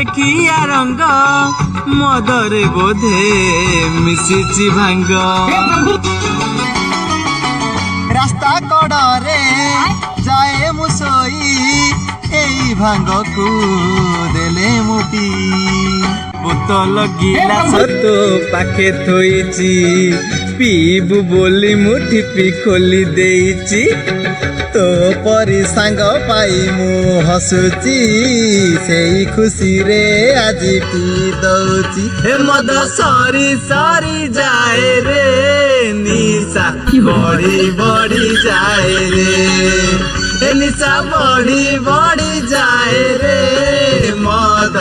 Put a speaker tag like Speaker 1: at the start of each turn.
Speaker 1: देखिया रंग मदरे बोधे मिशिची भांग
Speaker 2: रास्ता कड़े जाए मुसई एई भांग को देले मुपी
Speaker 1: बोतल गिलास तो पाखे थोइची पीबू बोली मुठी पी खोली देइची
Speaker 2: तो परी सांग पाई मु हसुची सेई खुशी रे आज पी दउची
Speaker 1: हे मद सरी सरी जाए रे निशा बड़ी बड़ी जाए रे हे निशा बड़ी बड़ी जाए रे मद